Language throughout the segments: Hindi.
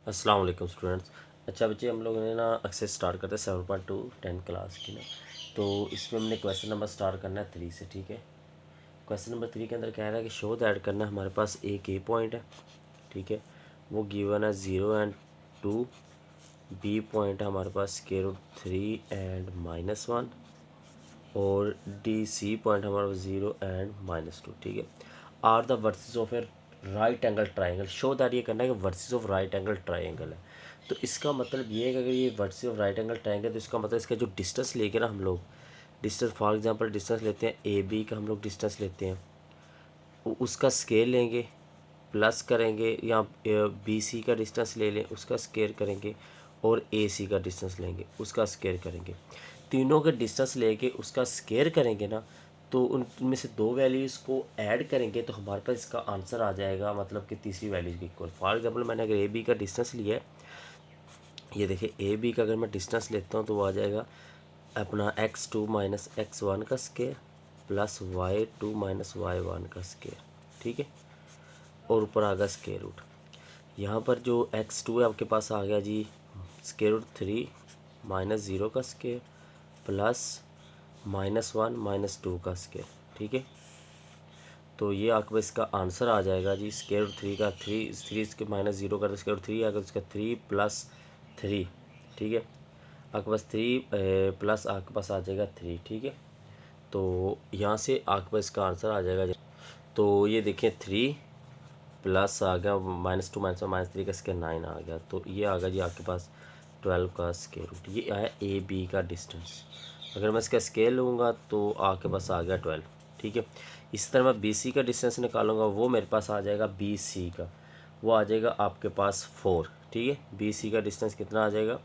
अस्सलाम वालेकुम स्टूडेंट्स। अच्छा बच्चे, हम लोगों ने ना एक्सरसाइज स्टार्ट करते हैं 7.2 10th क्लास की ना। तो इसमें हमने क्वेश्चन नंबर स्टार्ट करना है 3 से। ठीक है, क्वेश्चन नंबर 3 के अंदर कह रहा है कि शो दैट करना है। हमारे पास एक ए पॉइंट है, ठीक है, वो गिवन है 0 एंड 2। बी पॉइंट है हमारे पास √3 एंड -1। और डी सी पॉइंट हमारे पास 0 एंड -2। ठीक है, are the vertices of a right angle triangle. Show that ये करना है कि vertices of right angle triangle है। तो इसका मतलब ये है कि अगर ये vertices of right angle triangle, तो इसका मतलब इसका जो डिस्टेंस लेके ना हम लोग डिस्टेंस, फॉर एग्जांपल डिस्टेंस लेते हैं ए बी का, हम लोग डिस्टेंस लेते हैं, उसका स्केल लेंगे, प्लस करेंगे, या बी सी का डिस्टेंस ले लें, उसका स्केयर करेंगे, और ए सी का डिस्टेंस लेंगे, उसका स्केयर करेंगे। तीनों के डिस्टेंस लेके उसका स्केयर करेंगे ना, तो उनमें से दो वैल्यूज़ को ऐड करेंगे तो हमारे पास इसका आंसर आ जाएगा, मतलब कि तीसरी वैल्यूज़ भी इक्वल। फॉर एग्जांपल मैंने अगर ए बी का डिस्टेंस लिया है, ये देखिए ए बी का अगर मैं डिस्टेंस लेता हूँ तो वो आ जाएगा अपना x2 माइनस x1 का square plus y2 minus y1 का स्केयर। ठीक है, और ऊपर आ गया स्केयर रूट। यहाँ पर जो x2 है आपके पास आ गया जी √3 माइनस 0 का स्केयर प्लस -1 -2 का स्केयर। ठीक है, तो ये आपके पास इसका आंसर आ जाएगा जी √3 का 3 इसके -0 का, तो √3 आएगा, तो इसका 3 + 3। ठीक है, आपके पास 3 प्लस आपके पास आ जाएगा 3। ठीक है, तो यहाँ से आपके पास इसका आंसर आ जाएगा। तो ये देखें 3 प्लस आ गया -2 -3 का स्केयर 9 आ गया, तो ये आ गया जी आपके पास 12 का स्केयर रूट। ये आया ए बी का डिस्टेंस। अगर मैं इसका स्केल लूँगा तो आपके पास आ गया 12। ठीक है, इस तरह मैं बी सी का डिस्टेंस निकालूंगा, वो मेरे पास आ जाएगा बी सी का, वो आ जाएगा आपके पास 4। ठीक है, बी सी का डिस्टेंस कितना आ जाएगा,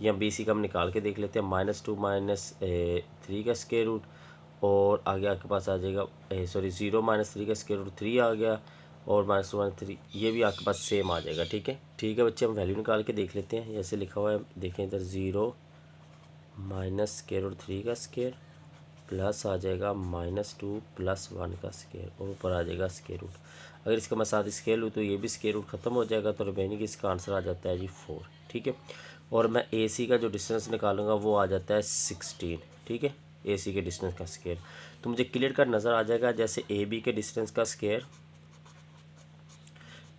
या बी सी का हम निकाल के देख लेते हैं। -2 -3 का स्केयर रूट, और आगे आपके पास आ जाएगा 0 -3 का स्केयर रूट 3 आ गया, और -2 -3 ये भी आपके पास सेम आ जाएगा। ठीक है, ठीक है बच्चे, हम वैल्यू निकाल के देख लेते हैं। जैसे लिखा हुआ है देखें इधर, 0 माइनस √3 का स्केयर प्लस आ जाएगा -2 + 1 का स्केयर, और ऊपर आ जाएगा स्केयर रूट। अगर इसका मैं साथ स्केयर लूँ तो ये भी स्केयर रूट ख़त्म हो जाएगा, तो रिमेनिंग इसका आंसर आ जाता है जी 4। ठीक है, और मैं ए सी का जो डिस्टेंस निकालूंगा वो आ जाता है 16। ठीक है, ए सी के डिस्टेंस का स्केयर तो मुझे क्लियर कट नज़र आ जाएगा। जैसे ए बी के डिस्टेंस का स्केयर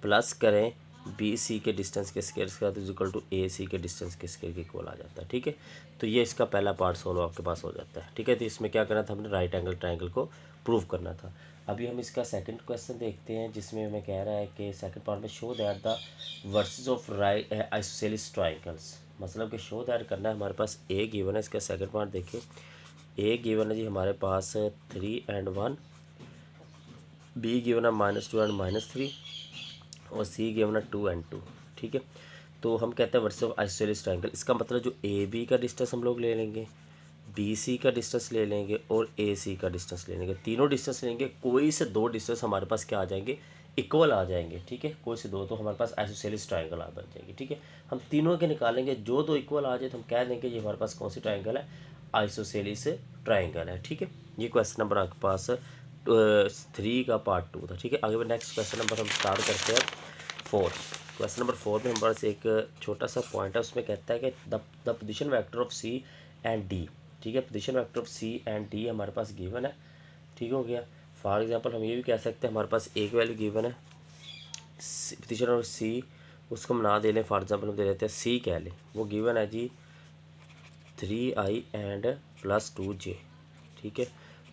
प्लस करें बी सी के डिस्टेंस के स्केयर का, तो इक्वल टू ए सी के डिस्टेंस के स्केयर के इक्वल आ जाता है। ठीक है, तो ये इसका पहला पार्ट सोल्व आपके पास हो जाता है। ठीक है, तो इसमें क्या करना था, हमने राइट एंगल ट्रायंगल को प्रूव करना था। अभी हम इसका सेकंड क्वेश्चन देखते हैं, जिसमें हमें कह रहा है कि सेकंड पार्ट में show that the vertices of right isosceles triangles. मतलब कि शो दैट करना है। हमारे पास ए गिवन है, इसका सेकंड पार्ट देखिए। ए गिवन है जी हमारे पास 3 and 1, बी गिवन है -2 and -3, और सी गिवन है 2 and 2। ठीक है, तो हम कहते हैं वर्सेस ऑफ आइसोसेलेस ट्रायंगल। इसका मतलब जो ए बी का डिस्टेंस हम लोग ले लेंगे, बी सी का डिस्टेंस ले लेंगे, और ए सी का डिस्टेंस ले लेंगे। तीनों डिस्टेंस लेंगे, कोई से दो डिस्टेंस हमारे पास क्या आ जाएंगे, इक्वल आ जाएंगे। ठीक है, कोई से दो, तो हमारे पास आइसोसेलेस ट्रायंगल आ बन जाएगी। ठीक है, हम तीनों के निकालेंगे, जो दो इक्वल आ जाए तो हम कह देंगे ये हमारे पास कौन सी ट्रायंगल है, आइसोसेलेस ट्रायंगल है। ठीक है, ये क्वेश्चन नंबर आपके पास 3 का पार्ट 2 था। ठीक है, आगे नेक्स्ट क्वेश्चन नंबर हम स्टार्ट करते हैं 4। क्वेश्चन नंबर 4 में हमारे पास एक छोटा सा पॉइंट है, उसमें कहता है कि the position vector of C and D. ठीक है, position vector of C and D हमारे पास गिवन है। ठीक हो गया। फॉर एग्जांपल हम ये भी कह सकते हैं, हमारे पास एक वैल्यू गिवन है पोजीशन ऑफ सी, उसको हम ना दे लें, फॉर एग्जांपल हम दे लेते हैं सी कह लें, वो गिवन है जी 3i एंड +2j। ठीक है,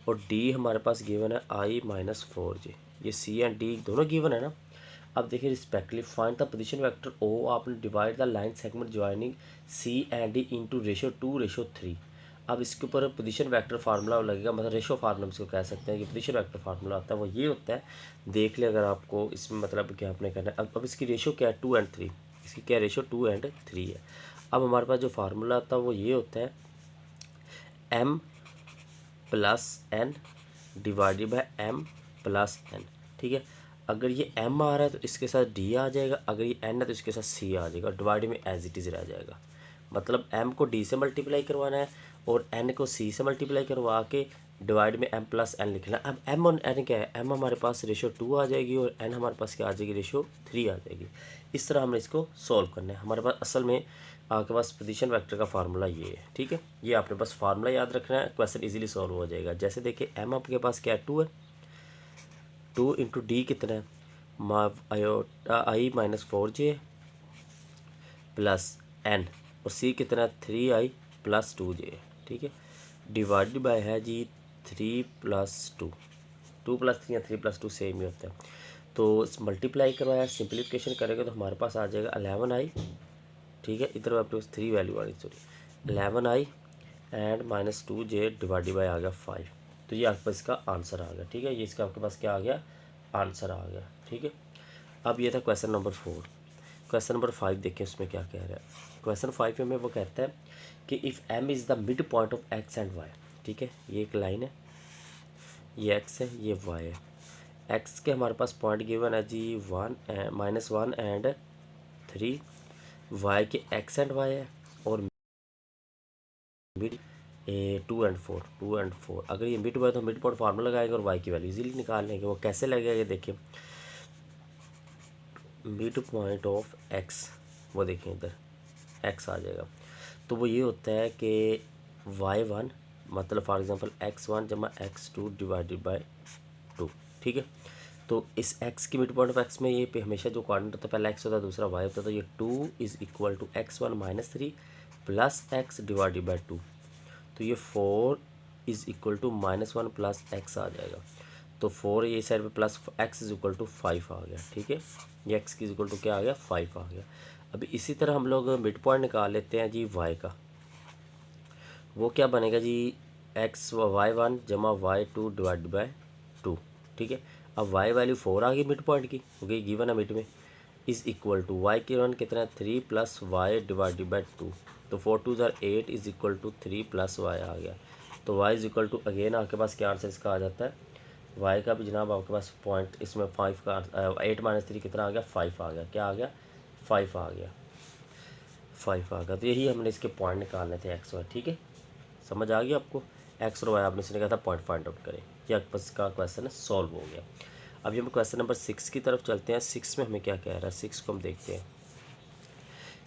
और डी हमारे पास गिवन है i -4j। ये सी एंड डी दोनों गिवन है ना। अब देखिए respectively find the position vector O, आपने divide the line segment joining C and D into √2:3। अब इसके ऊपर पोजीशन वेक्टर फार्मूला लगेगा, मतलब रेशो फार्मूला इसको कह सकते हैं कि पोजीशन वेक्टर फार्मूला आता है वो ये होता है। देख ले अगर आपको इसमें मतलब क्या आपने करना है। अब इसकी रेशो क्या है, 2 and 3। इसकी क्या रेशो 2 and 3 है। अब हमारे पास जो फार्मूला आता है वो ये होता है m + n divided by m + n। ठीक है, अगर ये m आ रहा है तो इसके साथ d आ जाएगा, अगर ये n है तो इसके साथ c आ जाएगा, डिवाइड में एज इट इज़ रह जाएगा। मतलब m को d से मल्टीप्लाई करवाना है और n को c से मल्टीप्लाई करवा के डिवाइड में m प्लस n लिखना। अब m और n क्या है, m हमारे पास रेशो 2 आ जाएगी और n हमारे पास क्या आ जाएगी, रेशो 3 आ जाएगी। इस तरह हमने इसको सॉल्व करना है। हमारे पास असल में आपके पास पोजीशन वेक्टर का फार्मूला ये है, ठीक है। ये आपने बस फार्मूला याद रखना है, क्वेश्चन इजीली सॉल्व हो जाएगा। जैसे देखिए m आपके पास क्या है, 2 है, 2 इंटू डी कितना है, i-4j प्लस n, और c कितना है, 3i प्लस 2j, ठीक है। डिवाइड बाय है जी 3 प्लस 2, 2 प्लस 3 या 3 प्लस 2 सेम ही होता है। तो मल्टीप्लाई करवाया, सिंप्लीफिकेशन करेंगे तो हमारे पास आ जाएगा 11i, ठीक है। इधर आपके पास 3 वैल्यू आ रही, sorry 11i and minus 2j divide by आ गया 5। तो ये आपके पास इसका आंसर आ गया, ठीक है। ये इसका आपके पास क्या आ गया, आंसर आ गया, ठीक है। अब ये था क्वेश्चन नंबर 4। क्वेश्चन नंबर 5 देखिए उसमें क्या कह रहा है। क्वेश्चन 5 में वो कहता है कि if m is the mid point of x and y, ठीक है। ये एक लाइन है, ये x है, ये y है। x के हमारे पास पॉइंट गिवन है जी 1 -1 एंड 3, y के x एंड y है, और मिड 2 एंड 4। अगर ये मिड हुआ तो मिड पॉइंट फार्मूला लगाएंगे और y की वैल्यू इजीली निकाल लेंगे। वो कैसे लगेगा ये देखिए, मिड पॉइंट ऑफ x, वो देखिए इधर x आ जाएगा। तो वो ये होता है कि y1 मतलब फॉर एग्जांपल x1 जमा x2 डिवाइडेड बाय 2, ठीक है। तो इस x की मिड पॉइंट ऑफ x में ये पे हमेशा जो कोऑर्डिनेट होता है, पहला x होता है दूसरा y होता है। तो ये 2 is equal to x1 minus 3 plus x divided by 2। तो ये 4 is equal to -1 plus x आ जाएगा। तो 4 ये साइड पे plus x is equal to 5 आ गया, ठीक है। ये x की इज इक्वल टू क्या आ गया, 5 आ गया। अभी इसी तरह हम लोग मिड पॉइंट निकाल लेते हैं जी y का। वो क्या बनेगा जी, y1 जमा y2 डिवाइड बाय 2, ठीक है। अब y वैल्यू 4 आ गई मिड पॉइंट की, हो गई गिवन है मिड में, इज़ इक्वल टू y की वन कितना है 3 प्लस y डिवाइडेड बाय 2। तो 4 2 ज़ार 8 is equal to 3 plus y आ गया। तो y is equal to again आपके पास क्या आंसर इसका आ जाता है, y का भी जनाब आपके पास पॉइंट इसमें 5 का 8 माइनस 3 कितना आ गया, 5 आ गया। क्या आ गया, 5 आ गया, 5 आ गया। तो यही हमने इसके पॉइंट निकालने थे एक्स वाई, ठीक है। समझ आ गया आपको, एक्स और वाई आपने इसने कहा था पॉइंट फाइंड आउट करें। ये आपके पास का क्वेश्चन है सॉल्व हो गया। अब हम क्वेश्चन नंबर 6 की तरफ चलते हैं। 6 में हमें क्या कह रहा है, 6 को हम देखते हैं।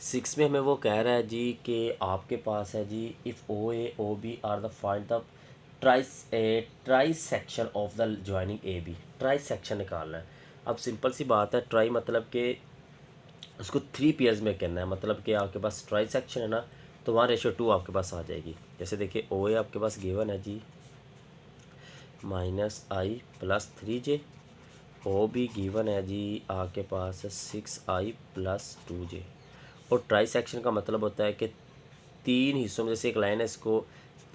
6 में हमें वो कह रहा है जी कि आपके पास है जी if O A O B are the find the trisection of the joining A B. Trisection निकालना है। अब सिंपल सी बात है, ट्राई मतलब कि उसको 3 पेयर्स में करना है। मतलब कि आपके पास ट्राई सेक्शन है ना, तो वहाँ रेशो 2 आपके पास आ जाएगी। जैसे देखिए ओ ए आपके पास गिवन है जी -i plus 3j, O B given है जी आपके पास 6i प्लस 2j। और ट्राई सेक्शन का मतलब होता है कि 3 हिस्सों में, जैसे एक लाइन है, इसको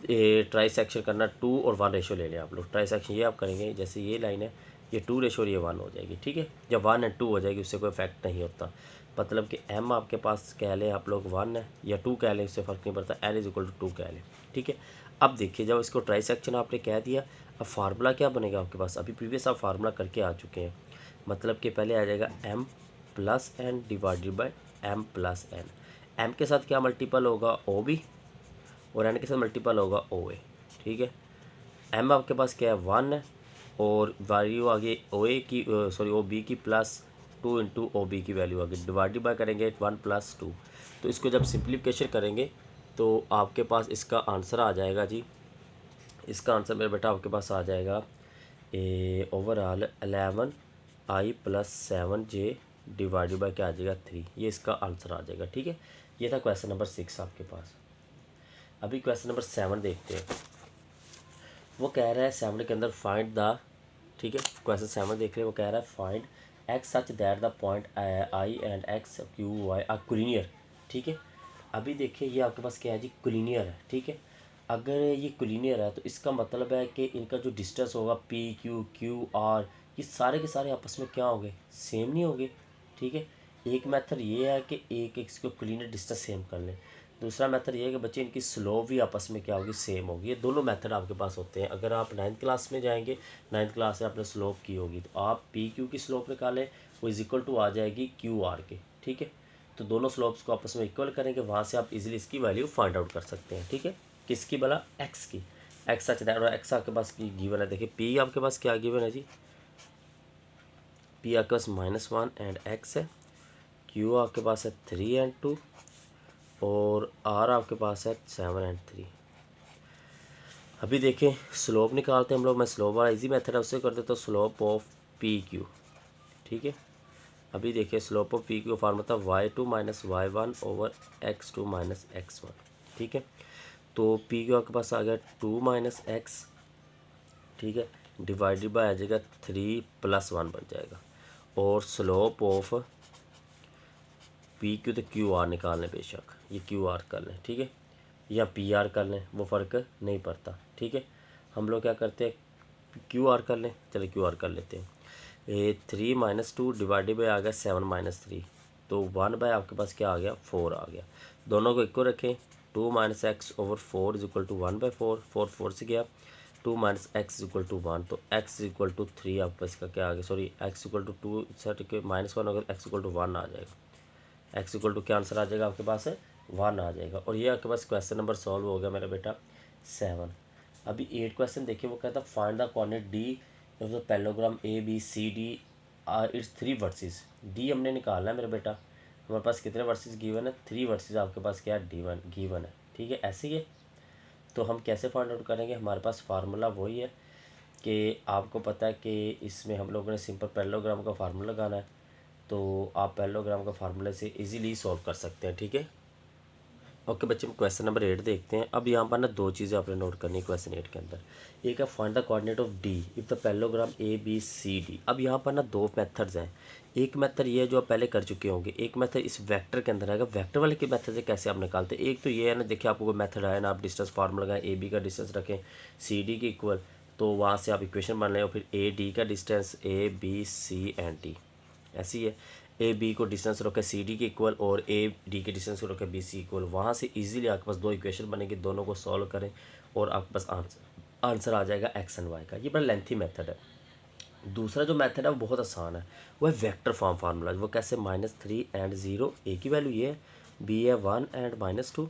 ट्राई सेक्शन करना 2 और 1 रेशो ले लें आप लोग। ट्राई सेक्शन ये आप करेंगे, जैसे ये लाइन है, ये 2 रेशो और ये 1 हो जाएगी, ठीक है। जब 1 एंड 2 हो जाएगी उससे कोई इफेक्ट नहीं होता। मतलब कि m आपके पास कह लें आप लोग 1 है या 2 कह लें, उससे फ़र्क नहीं पड़ता। n इज इक्वल टू 2 कह लें, ठीक है। अब देखिए जब इसको ट्राई सेक्शन आपने कह दिया, अब फार्मूला क्या बनेगा आपके पास, अभी प्रीवियस आप फार्मूला करके आ चुके हैं। मतलब कि पहले आ जाएगा m plus n divided by m plus n। m के साथ क्या मल्टीपल होगा, ओ बी, और n के साथ मल्टीपल होगा ओ ए, ठीक है। m आपके पास क्या है 1 है, और वैल्यू आगे ओ ए की सॉरी ओ बी की प्लस 2 इंटू ओ बी की वैल्यू आगे डिवाइड बाय करेंगे 1 प्लस 2। तो इसको जब सिंप्लीफिकेशन करेंगे तो आपके पास इसका आंसर आ जाएगा जी। इसका आंसर मेरा बेटा आपके पास आ जाएगा overall 11i plus 7j divided by क्या आ जाएगा 3। ये इसका आंसर आ जाएगा, ठीक है। ये था क्वेश्चन नंबर 6 आपके पास। अभी क्वेश्चन नंबर 7 देखते हैं। वो कह रहा है 7 के अंदर फाइंड द, ठीक है। क्वेश्चन 7 देख रहे हैं, वो कह रहा है find x such that the point I and x Q y are collinear, ठीक है। अभी देखिए ये आपके पास क्या है जी, कोलिनियर है, ठीक है। अगर ये कोलिनियर है तो इसका मतलब है कि इनका जो डिस्टेंस होगा पी क्यू क्यू आर, ये सारे के सारे आपस में क्या होंगे, सेम नहीं होंगे, ठीक है। एक मेथड ये है कि एक इसको कोलिनियर डिस्टेंस सेम कर लें। दूसरा मेथड ये है कि बच्चे इनकी स्लोप भी आपस में क्या होगी, सेम होगी। ये दोनों मेथड आपके पास होते हैं। अगर आप 9th क्लास में जाएंगे, 9th क्लास से आपने स्लोप की होगी, तो आप पी क्यू की स्लोप निकालें, वो इज इक्वल टू आ जाएगी क्यू आर के, ठीक है। तो दोनों स्लोप्स को आपस में इक्वल करेंगे, वहाँ से आप इजीली इसकी वैल्यू फाइंड आउट कर सकते हैं, ठीक है। किसकी भला, एक्स की। एक्स सच दैट, और एक्स आपके पास गिवन है। देखिए पी आपके पास क्या गिवन है जी, पी आपके पास -1 एंड एक्स है, क्यू आपके पास है 3 एंड 2, और आर आपके पास है 7 एंड 3। अभी देखें स्लोप निकालते हैं हम लोग। मैं स्लोप वाला इजी मेथड है उससे कर देता हूँ, स्लोप ऑफ पी क्यू, ठीक है। अभी देखिए slope of P Q formula था y2 - y1 over x2 - x1, ठीक है। तो पी क्यू आपके पास आ गया 2 - x, ठीक है, डिवाइडेड बाय आ जाएगा 3 + 1 बन जाएगा। और स्लोप ऑफ पी क्यू तो क्यू आर निकाल लें, बेशक ये क्यू आर कर लें, ठीक है, या पी आर कर लें, वो फ़र्क नहीं पड़ता, ठीक है। हम लोग क्या करते हैं, क्यू आर कर लें, चलो क्यू आर कर लेते हैं। 3 - 2 डिवाइडेड बाय आ गया 7 - 3, तो 1 बाय आपके पास क्या आ गया 4 आ गया। दोनों को इक्वल रखें, 2 - x over 4 is equal to 1/4, 4 4 से गया, 2 - x इज इक्वल टू 1, तो x इज इक्वल टू 3 आपके पास का क्या आ गया, sorry x equal to 2 set के -1 अगर x इक्वल टू 1 आ जाएगा, x इक्वल टू क्या आंसर आ जाएगा आपके पास है 1 आ जाएगा। और ये आपके पास क्वेश्चन नंबर सॉल्व हो गया मेरा बेटा 7। अभी 8 क्वेश्चन देखिए, वो कहता है find the coordinate D of the parallelogram A B C D it's 3 vertices. D हमने निकालना है मेरा बेटा, हमारे पास कितने वर्सेस गिवन है, 3 वर्सेस आपके पास क्या है डी गिवन है, ठीक है। ऐसे ही है, तो हम कैसे फाइंड आउट करेंगे, हमारे पास फार्मूला वही है कि आपको पता है कि इसमें हम लोगों ने सिंपल पैरेललोग्राम का फार्मूला लगाना है, तो आप पैरेललोग्राम का फार्मूले से इजीली सॉल्व कर सकते हैं, ठीक है। ओके बच्चे, हम क्वेश्चन नंबर 8 देखते हैं। अब यहाँ पर ना 2 चीज़ें आपने नोट करनी है क्वेश्चन 8 के अंदर। एक है find the coordinate of D if the parallelogram A B C D. अब यहाँ पर ना 2 मेथड्स हैं। एक मेथड ये है जो आप पहले कर चुके होंगे, एक मेथड इस वेक्टर के अंदर आएगा। वेक्टर वाले के मेथड से कैसे आप निकालते हैं, एक तो ये है ना, देखिए आपको कोई मेथड आया ना, आप डिस्टेंस फार्मूला लगाएं, ए बी का डिस्टेंस रखें सी डी के इक्वल, तो वहाँ से आप इक्वेशन बन लें, और फिर ए डी का distance A B C and D, ऐसी है। ए बी को डिस्टेंस रखे सी डी के इक्वल, और ए डी के डिस्टेंस को रखे बी सी इक्वल। वहाँ से इजीली आपके पास 2 इक्वेशन बनेगी, दोनों को सॉल्व करें और आपके पास आंसर आ जाएगा एक्स एंड वाई का। ये बड़ा लेंथी मेथड है। दूसरा जो मेथड है वो बहुत आसान है, वो है वेक्टर फॉर्म फार्मूला। वो कैसे, -3 एंड 0, ए की वैल्यू ये है, बी है 1 एंड -2,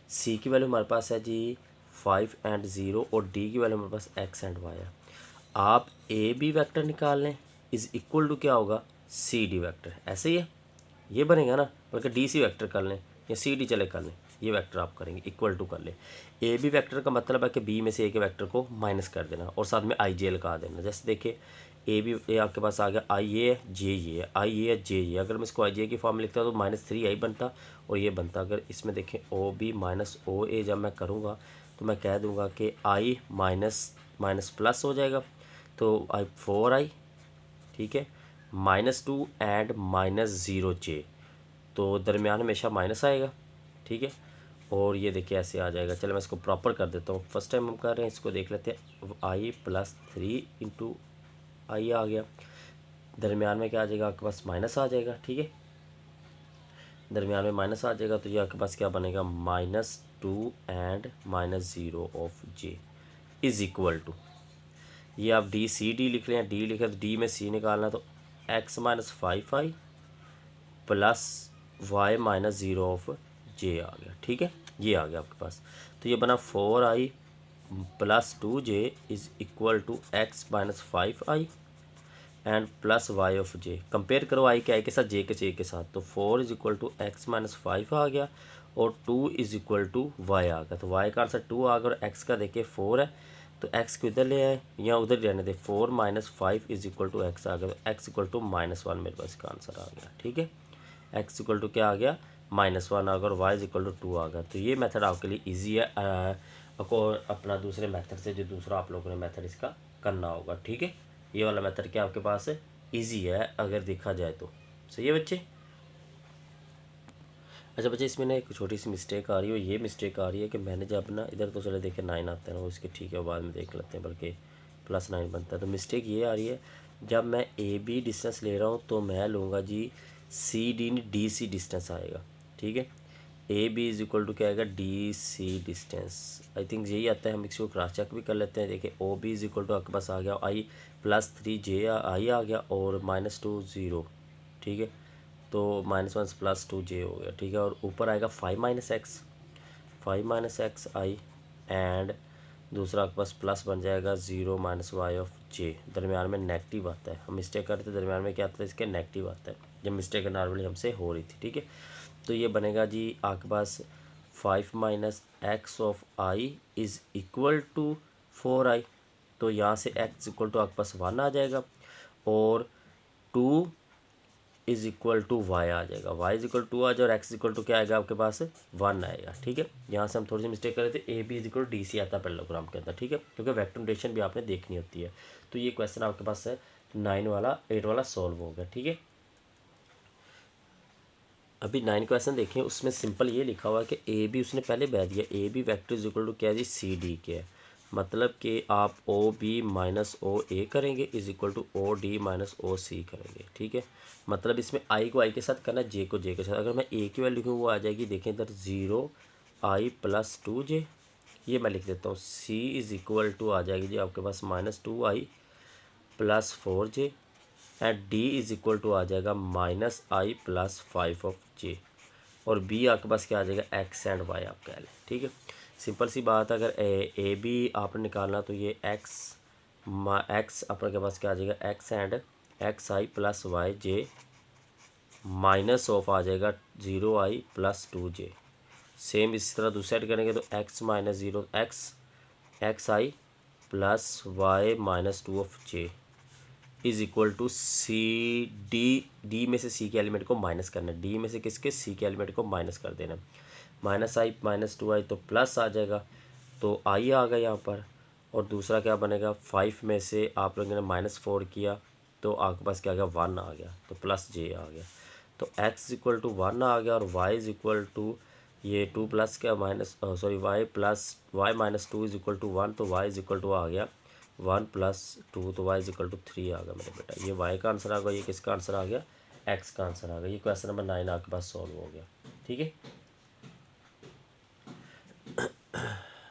सी की वैल्यू हमारे पास है जी 5 एंड 0, और डी की वैल्यू हमारे पास एक्स एंड वाई है। आप ए बी वैक्टर निकाल लें, इज़ इक्वल टू क्या होगा सी डी वैक्टर, ऐसे ही है, ये बनेगा ना, बल्कि डी सी वैक्टर कर लें या सी डी चले कर लें, ये वेक्टर आप करेंगे इक्वल टू कर लें। ए बी वेक्टर का मतलब है कि बी में से ए के वेक्टर को माइनस कर देना और साथ में आई जे लगा देना। जैसे देखिए ए बी ए आपके पास आ गया, आई ए जे ये है, आई ए जे ये, अगर मैं इसको आई जे की फॉर्म में लिखता तो -3 आई बनता और ये बनता। अगर इसमें देखें ओ बी माइनस ओ ए जब मैं करूँगा तो मैं कह दूँगा कि आई माइनस माइनस प्लस हो जाएगा, तो आई 4 आई, ठीक है, -2 एंड -0 जे, तो दरमियान हमेशा माइनस आएगा, ठीक है। और ये देखिए ऐसे आ जाएगा। चलो मैं इसको प्रॉपर कर देता हूँ, फर्स्ट टाइम हम कर रहे हैं, इसको देख लेते हैं। आई +3 इंटू आई आ गया, दरमियान में क्या आ जाएगा आपके पास माइनस आ जाएगा, ठीक है, दरमियान में माइनस आ जाएगा, तो ये आपके पास क्या बनेगा -2 and -0 of j is equal to, ये आप डी सी डी लिख रहे हैं, डी लिखे तो डी में सी निकालना, तो x -5 I plus y -0 of J आ गया, ठीक है, ये आ गया आपके पास। तो ये बना 4i + 2j is equal to x -5i and plus y of j। Compare करो i के साथ, j के साथ, तो 4 इज़ इक्वल टू x -5 आ गया और 2 इज़ इक्वल टू y आ गया। तो y का आंसर 2 आ गया और x का देखिए 4 है, तो x को इधर ले आए या उधर रहने दे, 4 - 5 इज़ इक्वल टू x आ गया, तो x इक्वल टू -1 मेरे पास इसका आंसर आ गया, ठीक है। x इक्वल टू क्या आ गया -1 आ गया और y इज इक्वल टू 2 आ गया। तो ये मेथड आपके लिए ईजी है, आपको अपना दूसरे मेथड से जो दूसरा आप लोगों ने मेथड इसका करना होगा, ठीक है। ये वाला मेथड क्या आपके पास है ईजी है अगर देखा जाए तो, सही है बच्चे। अच्छा बच्चे, इसमें ना एक छोटी सी मिस्टेक आ रही है, ये मिस्टेक आ रही है कि मैंने जब ना इधर तो चले देखे 9 आता है ना, वो इसके ठीक है बाद में देख लेते हैं, बल्कि +9 बनता है। तो मिस्टेक ये आ रही है, जब मैं ए बी डिस्टेंस ले रहा हूँ तो मैं लूँगा जी C D D C distance आएगा, ठीक है। A B is equal to क्या आएगा D C distance, I think यही आता है, हम इसको क्रॉस चेक भी कर लेते हैं। देखिए O B is equal to आपके पास आ गया आई +3 जे आई आ गया और -2 0, ठीक है, तो -1 + 2 जे हो गया, ठीक है। और ऊपर आएगा 5 - x आई एंड दूसरा आपके पास प्लस बन जाएगा 0 माइनस वाई ऑफ जे, दरमियान में नेगेटिव आता है, हम मिस्टेक करते थे दरमियान में क्या आता है इसके नेगेटिव आता है, जब मिस्टेक नॉर्मली हमसे हो रही थी, ठीक है। तो ये बनेगा जी आपके पास 5 minus x of i is equal to 4i, तो यहाँ से x इक्वल टू आपके पास 1 आ जाएगा और 2 इज़ इक्वल टू वाई आ जाएगा, वाई इज इक्वल टू आ जाए और एक्स इक्वल टू क्या आएगा आपके पास 1 आएगा, ठीक है। यहाँ से हम थोड़ी सी मिस्टेक कर रहे थे, A B is equal to D C आता है पैरेललोग्राम के अंदर, ठीक है, क्योंकि वेक्टर नोटेशन भी आपने देखनी होती है। तो ये क्वेश्चन आपके पास है 8 वाला सॉल्व हो गया, ठीक है। अभी 9 क्वेश्चन देखें, उसमें सिंपल ये लिखा हुआ है कि ए बी उसने पहले बता दिया, A B vector is equal to क्या है जी सी डी के है, मतलब कि आप O B minus O A करेंगे is equal to O D minus O C करेंगे, ठीक है। मतलब इसमें आई को आई के साथ करना है, जे को जे के साथ। अगर मैं ए की वैल्यू लिखूँ वो आ जाएगी, देखें इधर 0 आई प्लस 2 जे, ये मैं लिख देता हूँ। सी इज़ इक्वल टू आ जाएगी जी आपके पास -2 I plus 4 J, and D is equal to आ जाएगा -i प्लस 5 ऑफ जे, और बी आपके पास क्या आ जाएगा एक्स एंड वाई आप कह लें, ठीक है। सिंपल सी बात, अगर ए बी आपने निकालना तो ये एक्स आपके पास क्या आ जाएगा X and X I plus Y J minus of आ जाएगा 0i प्लस 2j। सेम इसी तरह दूसरी साइड करेंगे तो x minus 0 x I plus y minus 2 of j is equal to C D, D में से सी के एलिमेंट को माइनस करना है, डी में से किसके सी के एलिमेंट को माइनस कर देना, -i माइनस 2i तो प्लस आ जाएगा, तो आई आ गया यहाँ पर, और दूसरा क्या बनेगा 5 में से आप लोगों ने -4 किया तो आपके पास क्या आ गया 1 आ गया, तो प्लस जे आ गया, तो x इक्वल टू 1 आ गया, और y इज इक्वल टू ये 2 प्लस क्या minus y minus 2 is equal to 1, तो y इज इक्वल टू आ गया 1 प्लस 2, तो y इज इक्वल टू 3 आ गया मेरे बेटा। ये y का आंसर आ गया, ये किसका आंसर आ गया x का आंसर आ गया। ये क्वेश्चन नंबर 9 आपके पास सॉल्व हो गया, ठीक है।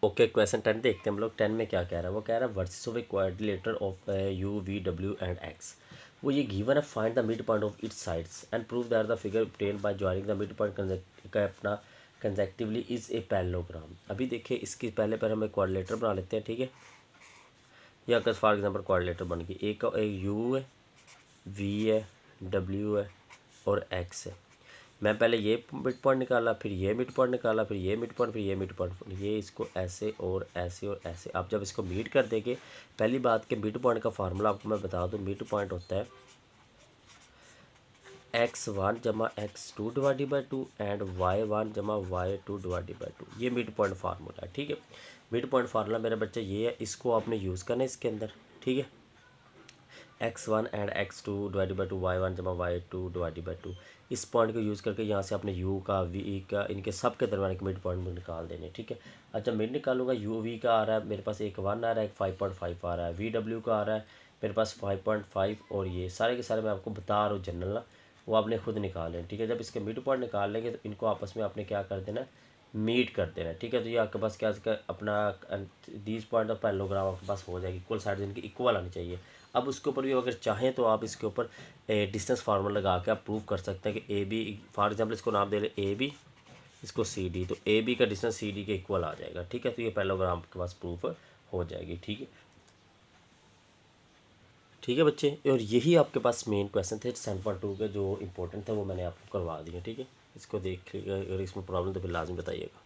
ओके, क्वेश्चन 10 देखते हैं हम लोग। 10 में क्या कह रहा है, वो कह रहा है versus of A quadrilateral of you V W and x, वो ये गिवन है, find the mid point of its sides and prove that the figure obtained by joining the mid point का अपना कंसेक्टिवली इज ए पैरेललोग्राम। अभी देखिए इसकी पहले पर हम एक क्वाड्रिलेटर बना लेते हैं, ठीक है। या अगर फॉर एग्जांपल क्वाड्रिलेटर बन गई, एक यू है, वी है, डब्ल्यू है और एक्स है। मैं पहले ये मिड पॉइंट निकाला, फिर ये मिड पॉइंट निकाला, फिर ये मिड पॉइंट, फिर ये मिड पॉइंट, ये इसको ऐसे और ऐसे और ऐसे। आप जब इसको मीट कर देंगे, पहली बात के मिड पॉइंट का फार्मूला आपको मैं बता दूं, मिड पॉइंट होता है x1 जमा x2 divided by 2 and y1 जमा y2 डिवाइडेड बाई 2। ये मिड पॉइंट फार्मूला है, ठीक है। मिड पॉइंट फार्मूला मेरे बच्चे ये है, इसको आपने यूज़ करना है इसके अंदर, ठीक है। x1 and x2 divided by 2, y1 जमा y2 डिवाइडेड बाई 2, इस पॉइंट को यूज़ करके यहाँ से आपने u का v का इनके सब के दरमियान के मिड पॉइंट में निकाल देने, ठीक है। अच्छा, मिड निकालूंगा, u v का आ रहा है मेरे पास एक 1 आ रहा है, एक 5.5 आ रहा है, v w का आ रहा है मेरे पास 5.5, और ये सारे के सारे मैं आपको बता रहा हूँ जनरल ना, वो आपने खुद निकाल लें, ठीक है। जब इसके मिड पॉइंट निकाल लेंगे तो इनको आपस में आपने क्या कर देना, मीट कर देना, ठीक है। तो ये आपके पास क्या अपना दीज पॉइंट ऑफ पैरेललोग्राम आपके पास हो जाएगी, इक्वल साइड इनकी इक्वल आनी चाहिए। अब उसके ऊपर भी अगर चाहें तो आप इसके ऊपर डिस्टेंस फार्मूला लगा के आप प्रूव कर सकते हैं कि ए बी, फॉर एग्जांपल इसको नाम दे रहे ए बी, इसको सी डी, तो ए बी का डिस्टेंस सी डी के इक्वल आ जाएगा, ठीक है। तो ये पैरेललोग्राम आपके पास प्रूफ हो जाएगी, ठीक है। ठीक है बच्चे, और यही आपके पास मेन क्वेश्चन थे 7.2 के जो इंपॉर्टेंट थे, वो मैंने आपको करवा दिए, ठीक है। इसको देख लीजिएगा, अगर इसमें प्रॉब्लम तो फिर लाजमी बताइएगा।